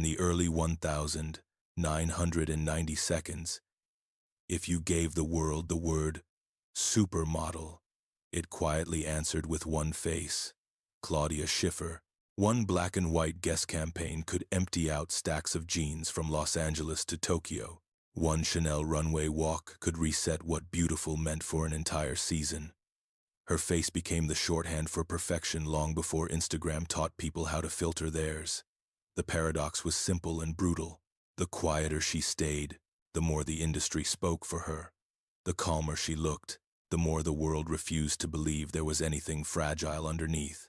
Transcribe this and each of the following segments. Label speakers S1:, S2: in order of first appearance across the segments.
S1: the early 1990 seconds, if you gave the world the word supermodel, it quietly answered with one face, Claudia Schiffer. One black and white guest campaign could empty out stacks of jeans from Los Angeles to Tokyo. One Chanel runway walk could reset what beautiful meant for an entire season. Her face became the shorthand for perfection long before Instagram taught people how to filter theirs. The paradox was simple and brutal. The quieter she stayed, the more the industry spoke for her. The calmer she looked, the more the world refused to believe there was anything fragile underneath.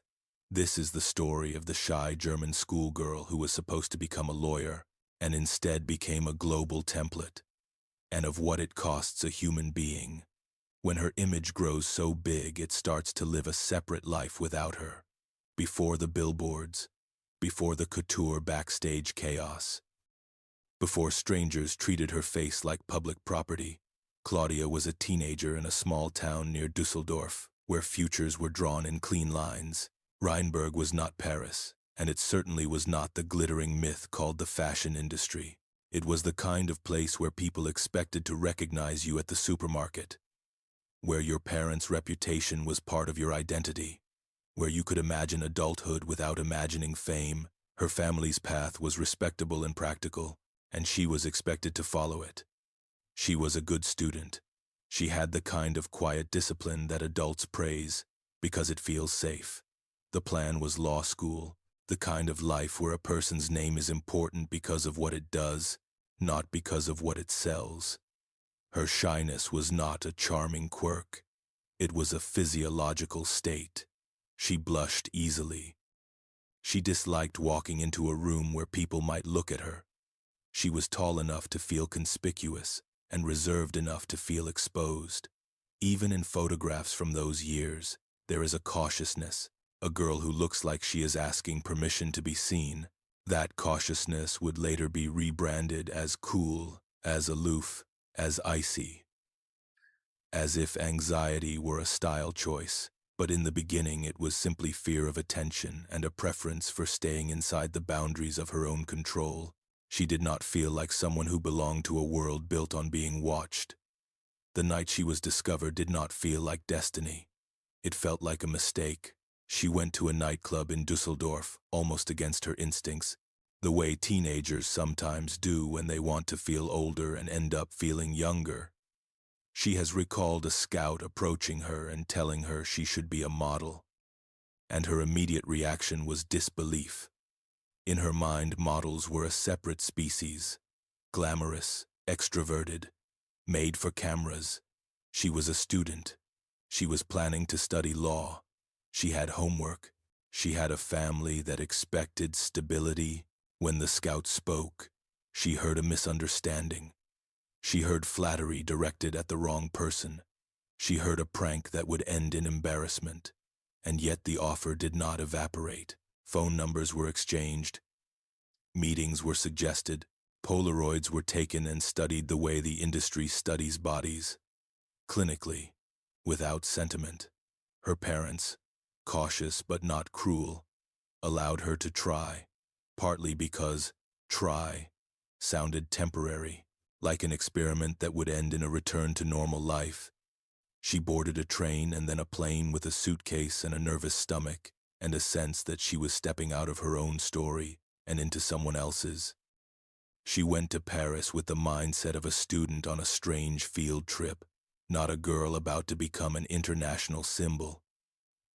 S1: This is the story of the shy German schoolgirl who was supposed to become a lawyer and instead became a global template, and of what it costs a human being when her image grows so big it starts to live a separate life without her. Before the billboards, before the couture backstage chaos, before strangers treated her face like public property, Claudia was a teenager in a small town near Dusseldorf, where futures were drawn in clean lines. Rheinberg was not Paris, and it certainly was not the glittering myth called the fashion industry. It was the kind of place where people expected to recognize you at the supermarket, where your parents' reputation was part of your identity, where you could imagine adulthood without imagining fame. Her family's path was respectable and practical, and she was expected to follow it. She was a good student. She had the kind of quiet discipline that adults praise because it feels safe. The plan was law school, the kind of life where a person's name is important because of what it does, not because of what it sells. Her shyness was not a charming quirk. It was a physiological state. She blushed easily. She disliked walking into a room where people might look at her. She was tall enough to feel conspicuous and reserved enough to feel exposed. Even in photographs from those years, there is a cautiousness, a girl who looks like she is asking permission to be seen. That cautiousness would later be rebranded as cool, as aloof, as icy. As if anxiety were a style choice, but in the beginning it was simply fear of attention and a preference for staying inside the boundaries of her own control. She did not feel like someone who belonged to a world built on being watched. The night she was discovered did not feel like destiny. It felt like a mistake. She went to a nightclub in Dusseldorf, almost against her instincts, the way teenagers sometimes do when they want to feel older and end up feeling younger. She has recalled a scout approaching her and telling her she should be a model, and her immediate reaction was disbelief. In her mind, models were a separate species, glamorous, extroverted, made for cameras. She was a student. She was planning to study law. She had homework. She had a family that expected stability. When the scout spoke, she heard a misunderstanding. She heard flattery directed at the wrong person. She heard a prank that would end in embarrassment. And yet the offer did not evaporate. Phone numbers were exchanged. Meetings were suggested. Polaroids were taken and studied the way the industry studies bodies. Clinically, without sentiment. Her parents, cautious but not cruel, allowed her to try, partly because try sounded temporary, like an experiment that would end in a return to normal life. She boarded a train and then a plane with a suitcase and a nervous stomach, and a sense that she was stepping out of her own story and into someone else's. She went to Paris with the mindset of a student on a strange field trip, not a girl about to become an international symbol.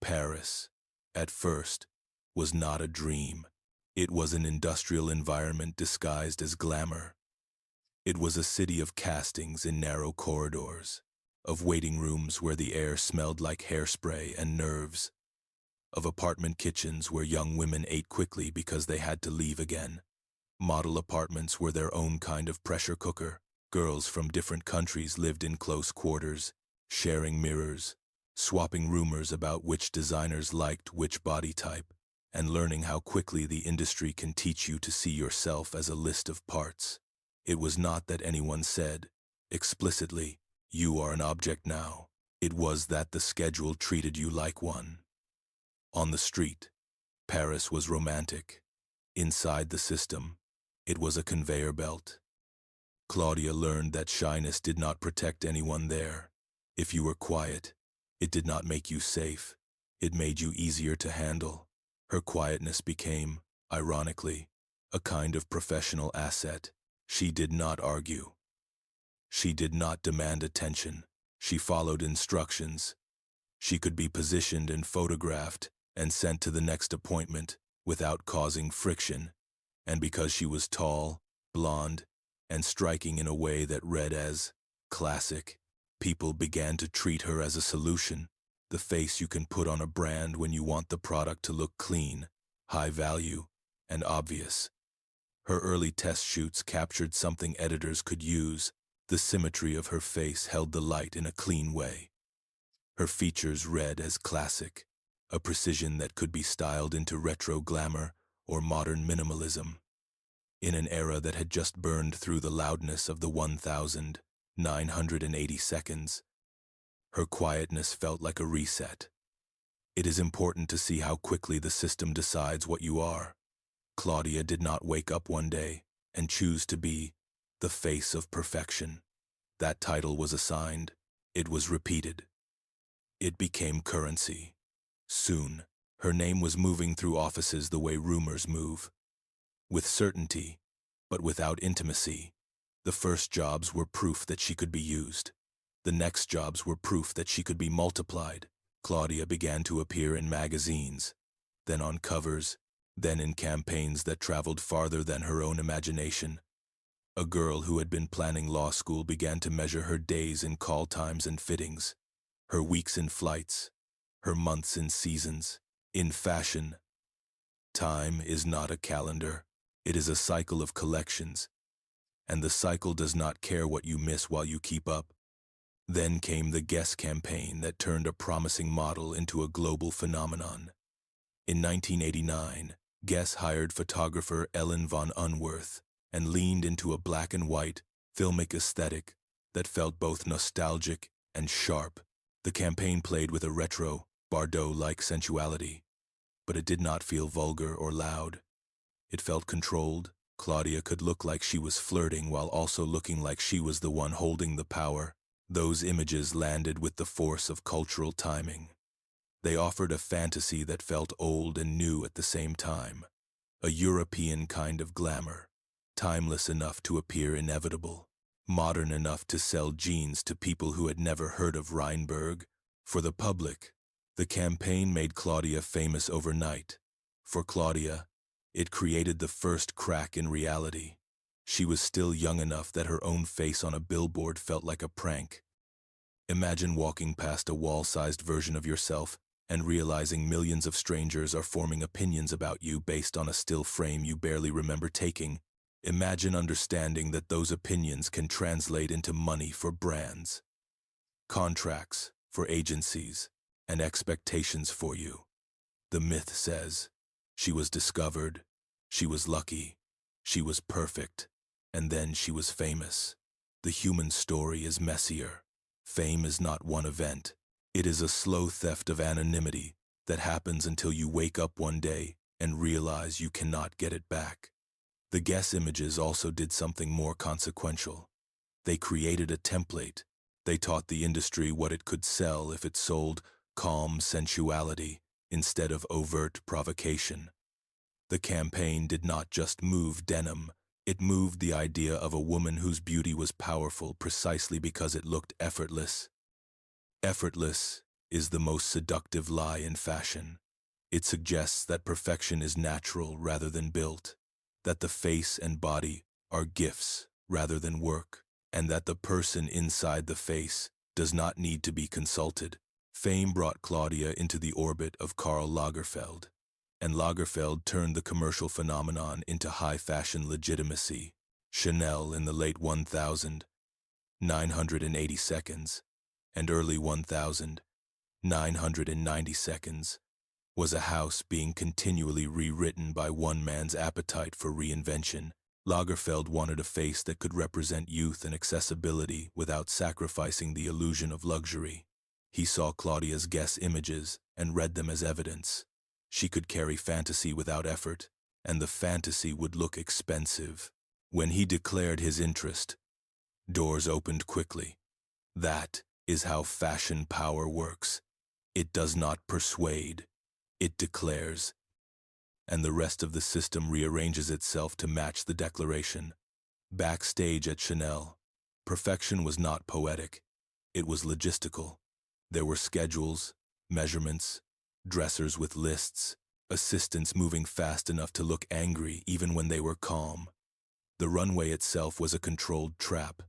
S1: Paris, at first, was not a dream. It was an industrial environment disguised as glamour. It was a city of castings in narrow corridors, of waiting rooms where the air smelled like hairspray and nerves, of apartment kitchens where young women ate quickly because they had to leave again. Model apartments were their own kind of pressure cooker. Girls from different countries lived in close quarters, sharing mirrors, swapping rumors about which designers liked which body type, and learning how quickly the industry can teach you to see yourself as a list of parts. It was not that anyone said, explicitly, "You are an object now." It was that the schedule treated you like one. On the street, Paris was romantic. Inside the system, It was a conveyor belt. Claudia learned that shyness did not protect anyone there. If you were quiet, it did not make you safe. It made you easier to handle. Her quietness became, ironically, a kind of professional asset. She did not argue. She did not demand attention. She followed instructions. She could be positioned and photographed and sent to the next appointment without causing friction. And because she was tall, blonde, and striking in a way that read as classic, people began to treat her as a solution, the face you can put on a brand when you want the product to look clean, high value, and obvious. Her early test shoots captured something editors could use. The symmetry of her face held the light in a clean way. Her features read as classic, a precision that could be styled into retro glamour or modern minimalism. In an era that had just burned through the loudness of the 1,980 seconds, her quietness felt like a reset. It is important to see how quickly the system decides what you are. Claudia did not wake up one day and choose to be the face of perfection. That title was assigned. It was repeated. It became currency. Soon, her name was moving through offices the way rumors move. With certainty, but without intimacy. The first jobs were proof that she could be used. The next jobs were proof that she could be multiplied. Claudia began to appear in magazines, then on covers, then in campaigns that traveled farther than her own imagination. A girl who had been planning law school began to measure her days in call times and fittings, her weeks in flights, her months in seasons, in fashion. Time is not a calendar. It is a cycle of collections, and the cycle does not care what you miss while you keep up. Then came the Guess campaign that turned a promising model into a global phenomenon. In 1989, Guess hired photographer Ellen von Unwerth and leaned into a black and white, filmic aesthetic that felt both nostalgic and sharp. The campaign played with a retro, Bardot-like sensuality, but it did not feel vulgar or loud. It felt controlled. Claudia could look like she was flirting while also looking like she was the one holding the power. Those images landed with the force of cultural timing. They offered a fantasy that felt old and new at the same time, a European kind of glamour, timeless enough to appear inevitable, modern enough to sell jeans to people who had never heard of Rheinberg. For the public, the campaign made Claudia famous overnight. For Claudia, it created the first crack in reality. She was still young enough that her own face on a billboard felt like a prank. Imagine walking past a wall-sized version of yourself and realizing millions of strangers are forming opinions about you based on a still frame you barely remember taking. Imagine understanding that those opinions can translate into money for brands, contracts for agencies, and expectations for you. The myth says, she was discovered, she was lucky, she was perfect, and then she was famous. The human story is messier. Fame is not one event. It is a slow theft of anonymity that happens until you wake up one day and realize you cannot get it back. The Guess images also did something more consequential. They created a template. They taught the industry what it could sell if it sold calm sensuality instead of overt provocation. The campaign did not just move denim. It moved the idea of a woman whose beauty was powerful precisely because it looked effortless. Effortless is the most seductive lie in fashion. It suggests that perfection is natural rather than built, that the face and body are gifts rather than work, and that the person inside the face does not need to be consulted. Fame brought Claudia into the orbit of Karl Lagerfeld, and Lagerfeld turned the commercial phenomenon into high-fashion legitimacy. Chanel in the late 1,980 seconds and early 1,990 seconds was a house being continually rewritten by one man's appetite for reinvention. Lagerfeld wanted a face that could represent youth and accessibility without sacrificing the illusion of luxury. He saw Claudia's Guess images and read them as evidence. She could carry fantasy without effort, and the fantasy would look expensive. When he declared his interest, doors opened quickly. That is how fashion power works. It does not persuade, it declares, and the rest of the system rearranges itself to match the declaration. Backstage at Chanel, perfection was not poetic, it was logistical. There were schedules, measurements, dressers with lists, assistants moving fast enough to look angry even when they were calm. The runway itself was a controlled trap.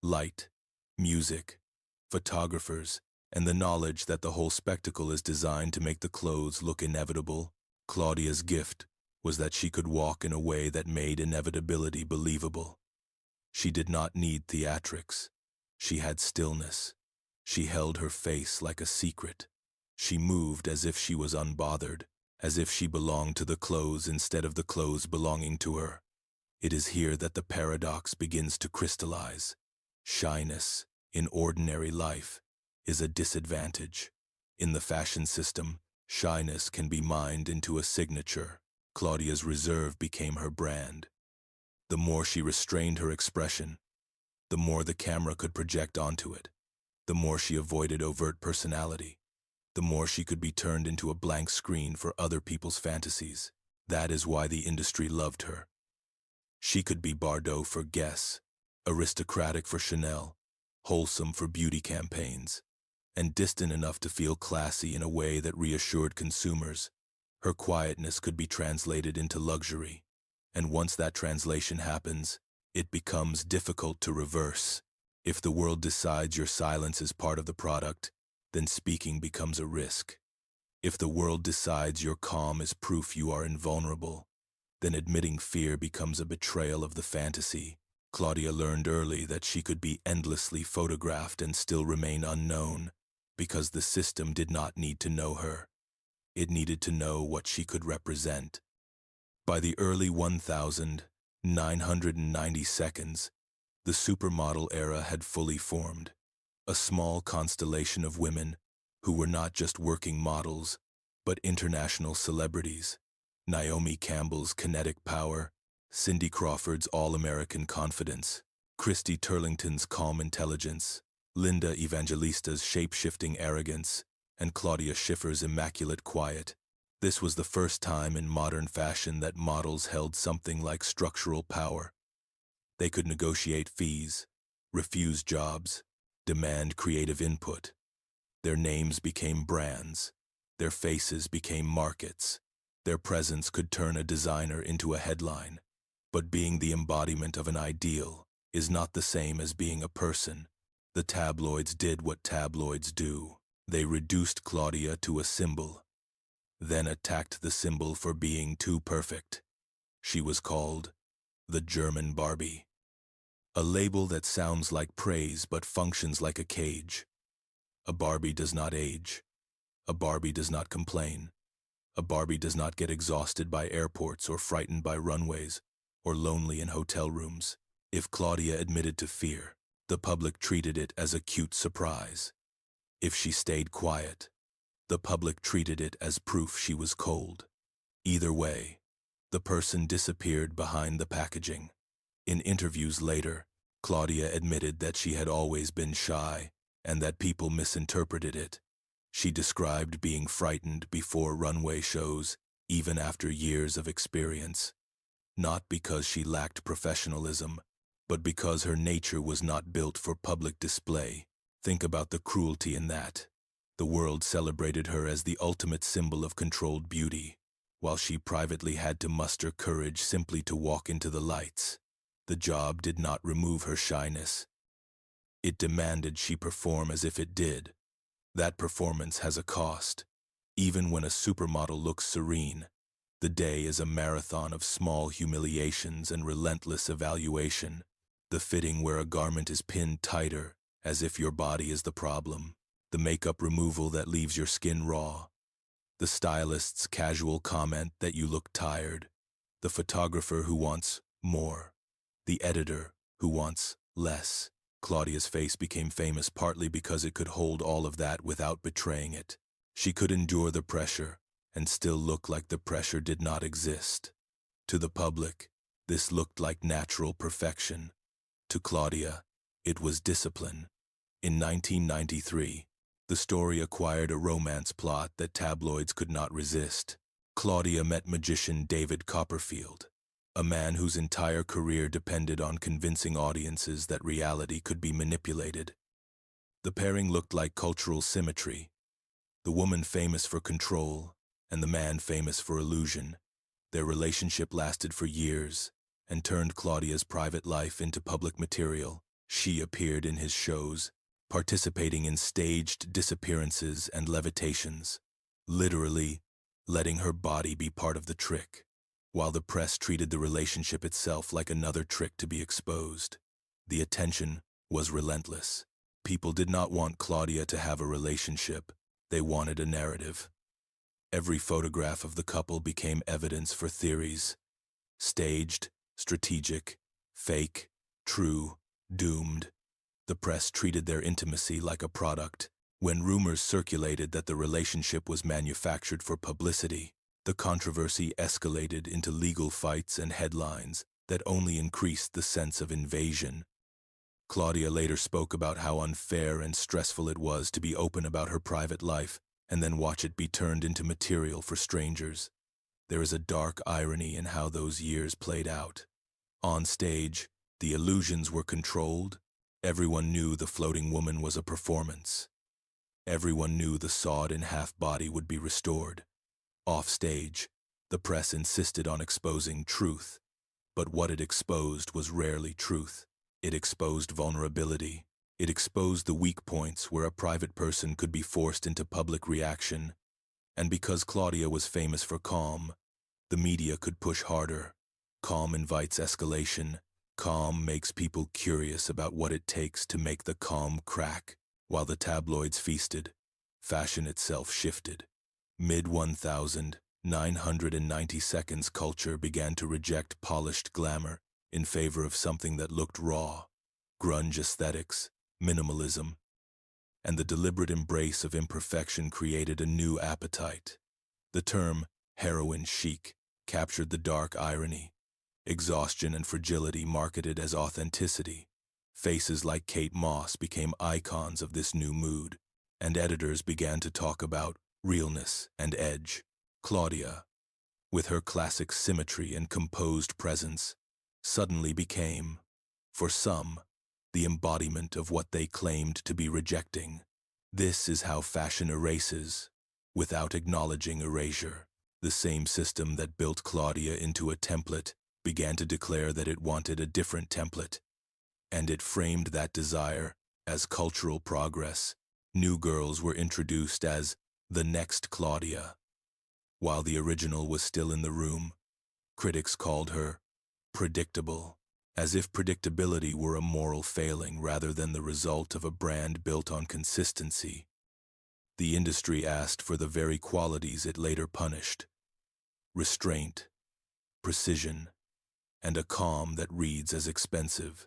S1: Light, music, photographers, and the knowledge that the whole spectacle is designed to make the clothes look inevitable. Claudia's gift was that she could walk in a way that made inevitability believable. She did not need theatrics. She had stillness. She held her face like a secret. She moved as if she was unbothered, as if she belonged to the clothes instead of the clothes belonging to her. It is here that the paradox begins to crystallize. Shyness, in ordinary life, is a disadvantage. In the fashion system, shyness can be mined into a signature. Claudia's reserve became her brand. The more she restrained her expression, the more the camera could project onto it. The more she avoided overt personality, the more she could be turned into a blank screen for other people's fantasies. That is why the industry loved her. She could be Bardot for Guess, aristocratic for Chanel, wholesome for beauty campaigns, and distant enough to feel classy in a way that reassured consumers. Her quietness could be translated into luxury, and once that translation happens, it becomes difficult to reverse. If the world decides your silence is part of the product, then speaking becomes a risk. If the world decides your calm is proof you are invulnerable, then admitting fear becomes a betrayal of the fantasy. Claudia learned early that she could be endlessly photographed and still remain unknown, because the system did not need to know her. It needed to know what she could represent. By the early 1990s, the supermodel era had fully formed, a small constellation of women who were not just working models, but international celebrities. Naomi Campbell's kinetic power, Cindy Crawford's all-American confidence, Christy Turlington's calm intelligence, Linda Evangelista's shape-shifting arrogance, and Claudia Schiffer's immaculate quiet. This was the first time in modern fashion that models held something like structural power. They could negotiate fees, refuse jobs, demand creative input. Their names became brands. Their faces became markets. Their presence could turn a designer into a headline. But being the embodiment of an ideal is not the same as being a person. The tabloids did what tabloids do. They reduced Claudia to a symbol, then attacked the symbol for being too perfect. She was called the German Barbie. A label that sounds like praise but functions like a cage. A Barbie does not age. A Barbie does not complain. A Barbie does not get exhausted by airports or frightened by runways or lonely in hotel rooms. If Claudia admitted to fear, the public treated it as a cute surprise. If she stayed quiet, the public treated it as proof she was cold. Either way, the person disappeared behind the packaging. In interviews later, Claudia admitted that she had always been shy and that people misinterpreted it. She described being frightened before runway shows, even after years of experience. Not because she lacked professionalism, but because her nature was not built for public display. Think about the cruelty in that. The world celebrated her as the ultimate symbol of controlled beauty, while she privately had to muster courage simply to walk into the lights. The job did not remove her shyness. It demanded she perform as if it did. That performance has a cost. Even when a supermodel looks serene, the day is a marathon of small humiliations and relentless evaluation. The fitting where a garment is pinned tighter, as if your body is the problem. The makeup removal that leaves your skin raw. The stylist's casual comment that you look tired. The photographer who wants more. The editor who wants less. Claudia's face became famous partly because it could hold all of that without betraying it. She could endure the pressure and still look like the pressure did not exist. To the public, This looked like natural perfection. To Claudia, it was discipline. In 1993, the story acquired a romance plot that tabloids could not resist. Claudia met magician David Copperfield, a man whose entire career depended on convincing audiences that reality could be manipulated. The pairing looked like cultural symmetry, the woman famous for control and the man famous for illusion. Their relationship lasted for years and turned Claudia's private life into public material. She appeared in his shows, participating in staged disappearances and levitations, literally letting her body be part of the trick, while the press treated the relationship itself like another trick to be exposed. The attention was relentless. People did not want Claudia to have a relationship, they wanted a narrative. Every photograph of the couple became evidence for theories: staged, strategic, fake, true, doomed. The press treated their intimacy like a product. When rumors circulated that the relationship was manufactured for publicity, the controversy escalated into legal fights and headlines that only increased the sense of invasion. Claudia later spoke about how unfair and stressful it was to be open about her private life and then watch it be turned into material for strangers. There is a dark irony in how those years played out. On stage, the illusions were controlled. Everyone knew the floating woman was a performance. Everyone knew the sawed-in-half body would be restored. Off stage, the press insisted on exposing truth, but what it exposed was rarely truth. It exposed vulnerability. It exposed the weak points where a private person could be forced into public reaction. And because Claudia was famous for calm, the media could push harder. Calm invites escalation. Calm makes people curious about what it takes to make the calm crack. While the tabloids feasted, fashion itself shifted. Mid-1990s culture began to reject polished glamour in favor of something that looked raw: grunge aesthetics, minimalism, and the deliberate embrace of imperfection created a new appetite. The term heroin chic captured the dark irony. Exhaustion and fragility marketed as authenticity. Faces like Kate Moss became icons of this new mood, and editors began to talk about realness and edge. Claudia, with her classic symmetry and composed presence, suddenly became, for some, the embodiment of what they claimed to be rejecting. This is how fashion erases, without acknowledging erasure. The same system that built Claudia into a template began to declare that it wanted a different template, and it framed that desire as cultural progress. New girls were introduced as the next Claudia. While the original was still in the room, critics called her predictable, as if predictability were a moral failing rather than the result of a brand built on consistency. The industry asked for the very qualities it later punished: restraint, precision, and a calm that reads as expensive.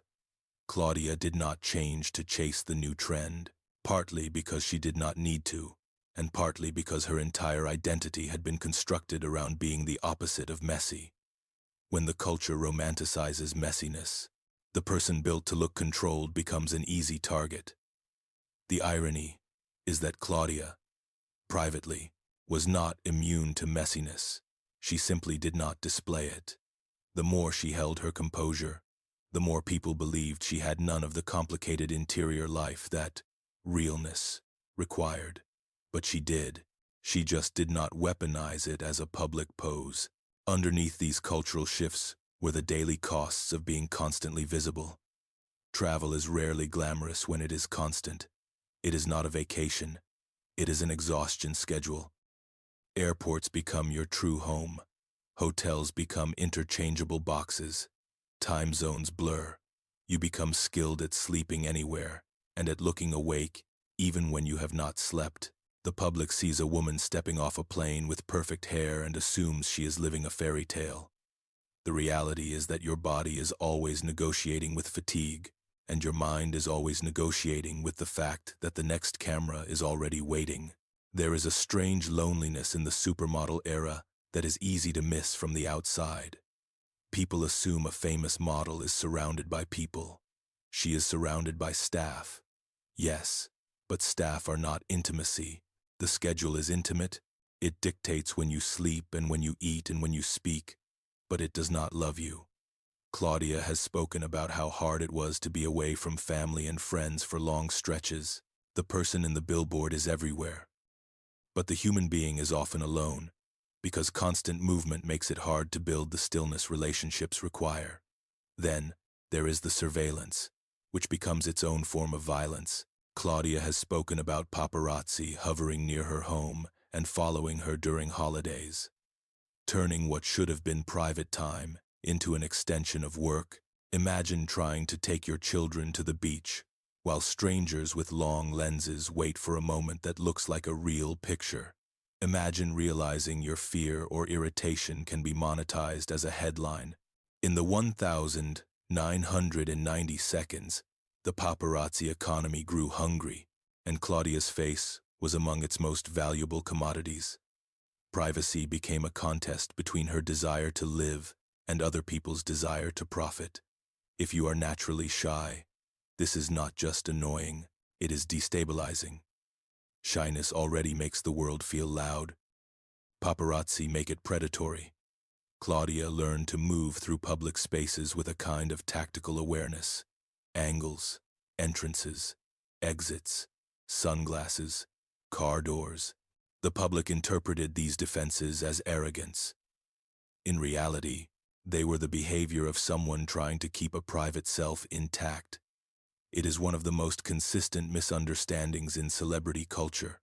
S1: Claudia did not change to chase the new trend, partly because she did not need to, and partly because her entire identity had been constructed around being the opposite of messy. When the culture romanticizes messiness, the person built to look controlled becomes an easy target. The irony is that Claudia, privately, was not immune to messiness. She simply did not display it. The more she held her composure, the more people believed she had none of the complicated interior life that realness required. But she did. She just did not weaponize it as a public pose. Underneath these cultural shifts were the daily costs of being constantly visible. Travel is rarely glamorous when it is constant. It is not a vacation. It is an exhaustion schedule. Airports become your true home. Hotels become interchangeable boxes. Time zones blur. You become skilled at sleeping anywhere and at looking awake even when you have not slept. The public sees a woman stepping off a plane with perfect hair and assumes she is living a fairy tale. The reality is that your body is always negotiating with fatigue, and your mind is always negotiating with the fact that the next camera is already waiting. There is a strange loneliness in the supermodel era that is easy to miss from the outside. People assume a famous model is surrounded by people. She is surrounded by staff. Yes, but staff are not intimacy. The schedule is intimate. It dictates when you sleep and when you eat and when you speak, but it does not love you. Claudia has spoken about how hard it was to be away from family and friends for long stretches. The person in the billboard is everywhere. But the human being is often alone, because constant movement makes it hard to build the stillness relationships require. Then, there is the surveillance, which becomes its own form of violence. Claudia has spoken about paparazzi hovering near her home and following her during holidays, turning what should have been private time into an extension of work. Imagine trying to take your children to the beach, while strangers with long lenses wait for a moment that looks like a real picture. Imagine realizing your fear or irritation can be monetized as a headline. In the 1,990 seconds, the paparazzi economy grew hungry, and Claudia's face was among its most valuable commodities. Privacy became a contest between her desire to live and other people's desire to profit. If you are naturally shy, this is not just annoying, it is destabilizing. Shyness already makes the world feel loud. Paparazzi make it predatory. Claudia learned to move through public spaces with a kind of tactical awareness. Angles, entrances, exits, sunglasses, car doors. The public interpreted these defenses as arrogance. In reality, they were the behavior of someone trying to keep a private self intact. It is one of the most consistent misunderstandings in celebrity culture.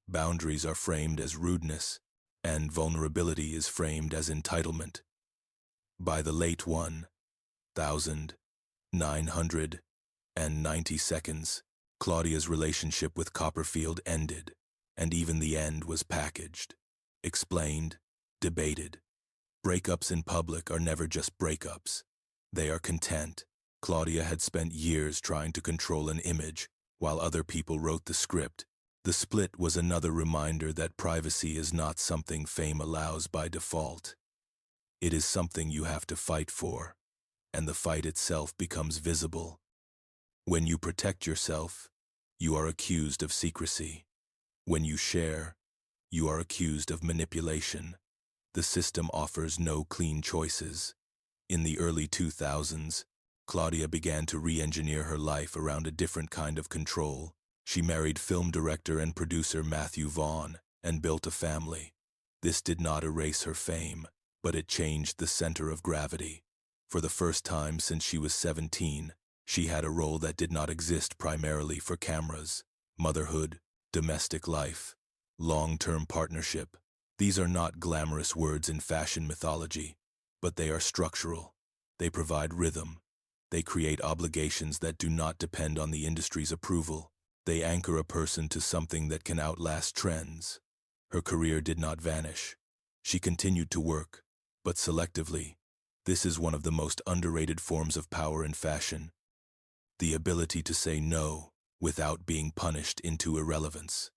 S1: Boundaries are framed as rudeness, and vulnerability is framed as entitlement. By the late 1,990 seconds, Claudia's relationship with Copperfield ended, and even the end was packaged, explained, debated. Breakups in public are never just breakups. They are content. Claudia had spent years trying to control an image, while other people wrote the script. The split was another reminder that privacy is not something fame allows by default. It is something you have to fight for, and the fight itself becomes visible. When you protect yourself, you are accused of secrecy. When you share, you are accused of manipulation. The system offers no clean choices. In the early 2000s, Claudia began to re-engineer her life around a different kind of control. She married film director and producer Matthew Vaughn and built a family. This did not erase her fame, but it changed the center of gravity. For the first time since she was 17, she had a role that did not exist primarily for cameras. Motherhood, domestic life, long-term partnership. These are not glamorous words in fashion mythology, but they are structural. They provide rhythm. They create obligations that do not depend on the industry's approval. They anchor a person to something that can outlast trends. Her career did not vanish. She continued to work, but selectively. This is one of the most underrated forms of power in fashion. The ability to say no without being punished into irrelevance.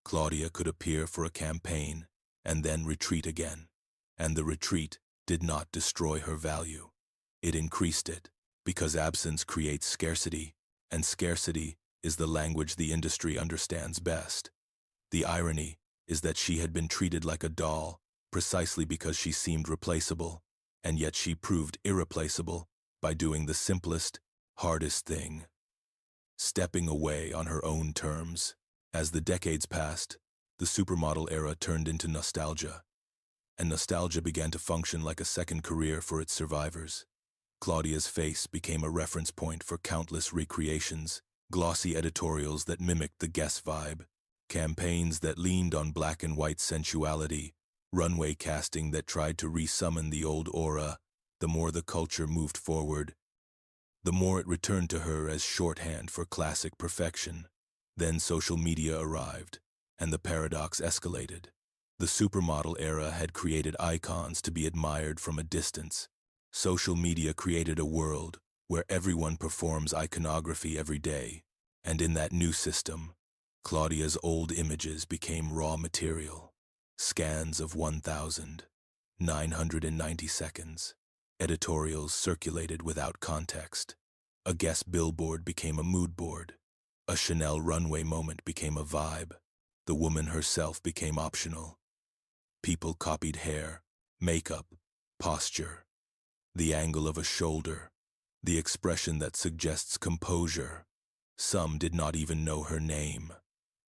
S1: Claudia could appear for a campaign and then retreat again, and the retreat did not destroy her value. It increased it, because absence creates scarcity, and scarcity is the language the industry understands best. The irony is that she had been treated like a doll precisely because she seemed replaceable, and yet she proved irreplaceable by doing the simplest, hardest thing, stepping away on her own terms. As the decades passed, the supermodel era turned into nostalgia, and nostalgia began to function like a second career for its survivors. Claudia's face became a reference point for countless recreations, glossy editorials that mimicked the Guess vibe, campaigns that leaned on black and white sensuality, runway casting that tried to re-summon the old aura. The more the culture moved forward, the more it returned to her as shorthand for classic perfection. Then social media arrived, and the paradox escalated. The supermodel era had created icons to be admired from a distance. Social media created a world where everyone performs iconography every day, and in that new system, Claudia's old images became raw material. Scans of 1,990 seconds. Editorials circulated without context. A guest billboard became a mood board. A Chanel runway moment became a vibe. The woman herself became optional. People copied hair, makeup, posture, the angle of a shoulder, the expression that suggests composure. Some did not even know her name.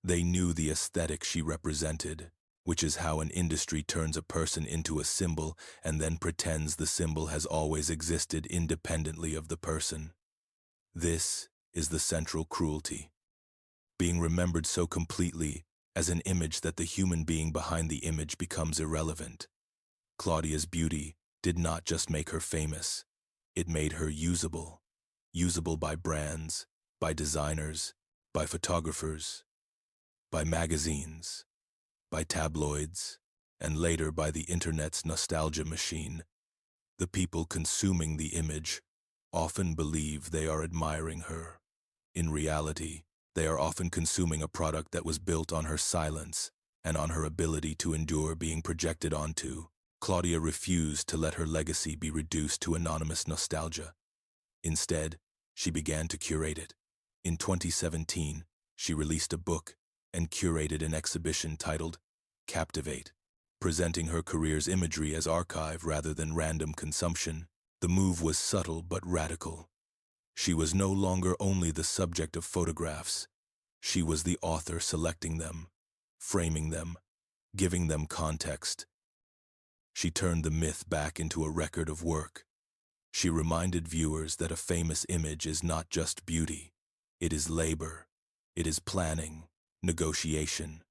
S1: They knew the aesthetic she represented, which is how an industry turns a person into a symbol and then pretends the symbol has always existed independently of the person. This is the central cruelty, being remembered so completely as an image that the human being behind the image becomes irrelevant. Claudia's beauty did not just make her famous, it made her usable. Usable by brands, by designers, by photographers, by magazines, by tabloids, and later by the internet's nostalgia machine. The people consuming the image often believe they are admiring her. In reality, they are often consuming a product that was built on her silence and on her ability to endure being projected onto. Claudia refused to let her legacy be reduced to anonymous nostalgia. Instead, she began to curate it. In 2017, she released a book and curated an exhibition titled Captivate, presenting her career's imagery as archive rather than random consumption. The move was subtle but radical. She was no longer only the subject of photographs. She was the author selecting them, framing them, giving them context. She turned the myth back into a record of work. She reminded viewers that a famous image is not just beauty. It is labor. It is planning, negotiation,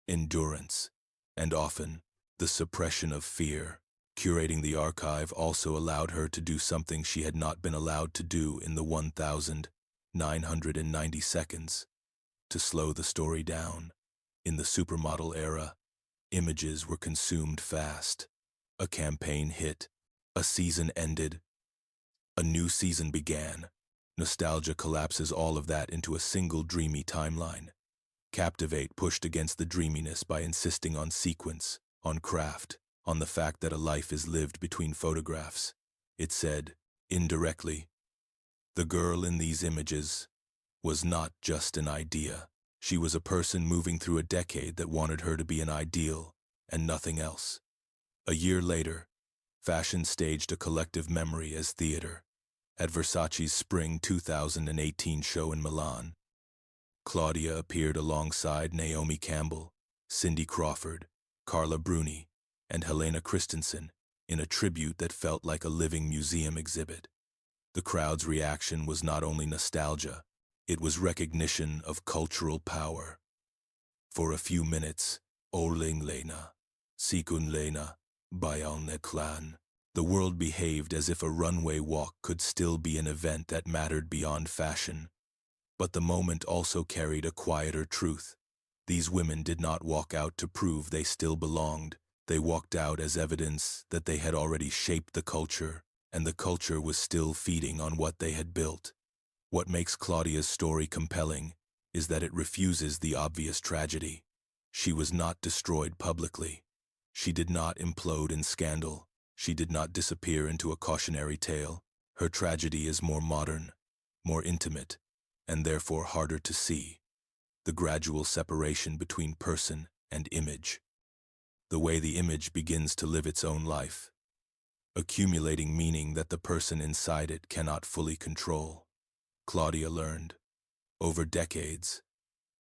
S1: endurance, and often the suppression of fear. Curating the archive also allowed her to do something she had not been allowed to do in the 1,990 seconds, to slow the story down. In the supermodel era, images were consumed fast. A campaign hit, a season ended, a new season began. Nostalgia collapses all of that into a single dreamy timeline. Captivate pushed against the dreaminess by insisting on sequence, on craft, on the fact that a life is lived between photographs. It said, indirectly, the girl in these images was not just an idea. She was a person moving through a decade that wanted her to be an ideal and nothing else. A year later, fashion staged a collective memory as theater. At Versace's Spring 2018 show in Milan, Claudia appeared alongside Naomi Campbell, Cindy Crawford, Carla Bruni, and Helena Christensen in a tribute that felt like a living museum exhibit. The crowd's reaction was not only nostalgia, it was recognition of cultural power. For a few minutes, Oling Lena, Sikun Lena, Bayon Eklan, the world behaved as if a runway walk could still be an event that mattered beyond fashion. But the moment also carried a quieter truth. These women did not walk out to prove they still belonged. They walked out as evidence that they had already shaped the culture, and the culture was still feeding on what they had built. What makes Claudia's story compelling is that it refuses the obvious tragedy. She was not destroyed publicly. She did not implode in scandal. She did not disappear into a cautionary tale. Her tragedy is more modern, more intimate, and therefore harder to see. The gradual separation between person and image. The way the image begins to live its own life, accumulating meaning that the person inside it cannot fully control. Claudia learned, over decades,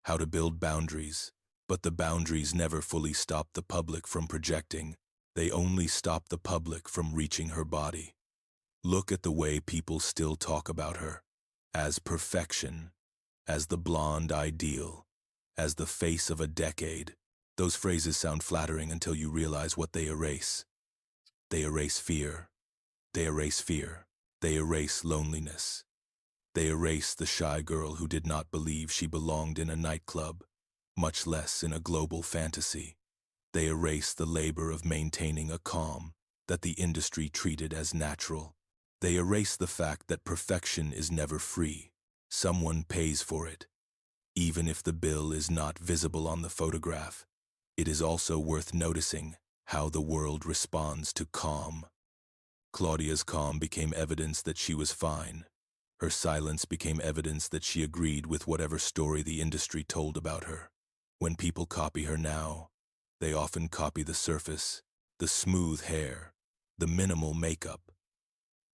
S1: how to build boundaries, but the boundaries never fully stopped the public from projecting. They only stopped the public from reaching her body. Look at the way people still talk about her, as perfection, as the blonde ideal, as the face of a decade. Those phrases sound flattering until you realize what they erase. They erase fear. They erase fear. They erase loneliness. They erase the shy girl who did not believe she belonged in a nightclub, much less in a global fantasy. They erase the labor of maintaining a calm that the industry treated as natural. They erase the fact that perfection is never free. Someone pays for it. Even if the bill is not visible on the photograph, it is also worth noticing how the world responds to calm. Claudia's calm became evidence that she was fine. Her silence became evidence that she agreed with whatever story the industry told about her. When people copy her now, they often copy the surface, the smooth hair, the minimal makeup,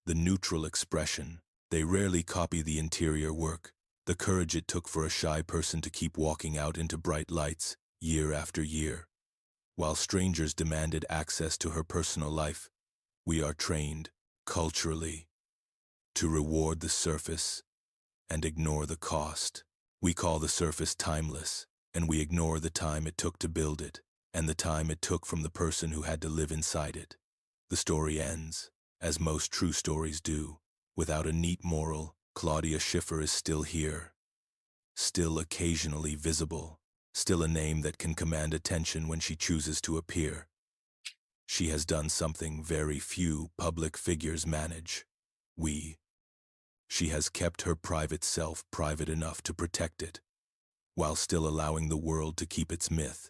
S1: the neutral expression. They rarely copy the interior work, the courage it took for a shy person to keep walking out into bright lights year after year. While strangers demanded access to her personal life, we are trained, culturally, to reward the surface and ignore the cost. We call the surface timeless, and we ignore the time it took to build it, and the time it took from the person who had to live inside it. The story ends, as most true stories do, without a neat moral. Claudia Schiffer is still here, still occasionally visible, still a name that can command attention when she chooses to appear. She has done something very few public figures manage. She has kept her private self private enough to protect it, while still allowing the world to keep its myth.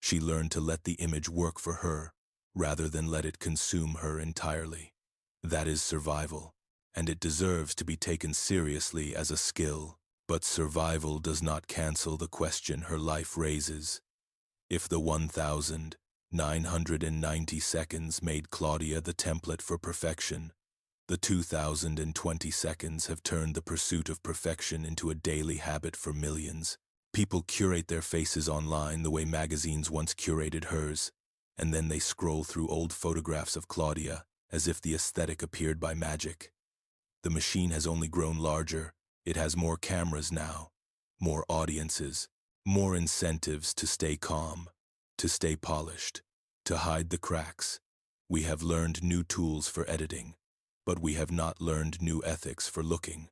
S1: She learned to let the image work for her, rather than let it consume her entirely. That is survival, and it deserves to be taken seriously as a skill. But survival does not cancel the question her life raises. If the 1,990 seconds made Claudia the template for perfection, the 2,020 seconds have turned the pursuit of perfection into a daily habit for millions. People curate their faces online the way magazines once curated hers, and then they scroll through old photographs of Claudia as if the aesthetic appeared by magic. The machine has only grown larger. It has more cameras now, more audiences, more incentives to stay calm, to stay polished, to hide the cracks. We have learned new tools for editing, but we have not learned new ethics for looking.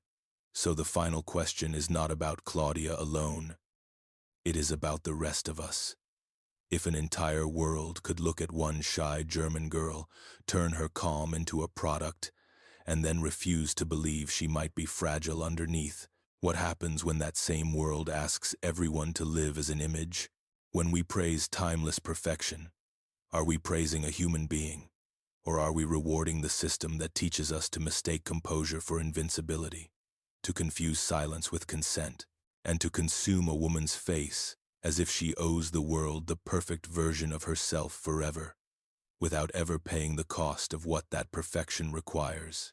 S1: So the final question is not about Claudia alone. It is about the rest of us. If an entire world could look at one shy German girl, turn her calm into a product, and then refuse to believe she might be fragile underneath, what happens when that same world asks everyone to live as an image? When we praise timeless perfection, are we praising a human being, or are we rewarding the system that teaches us to mistake composure for invincibility, to confuse silence with consent, and to consume a woman's face as if she owes the world the perfect version of herself forever, without ever paying the cost of what that perfection requires?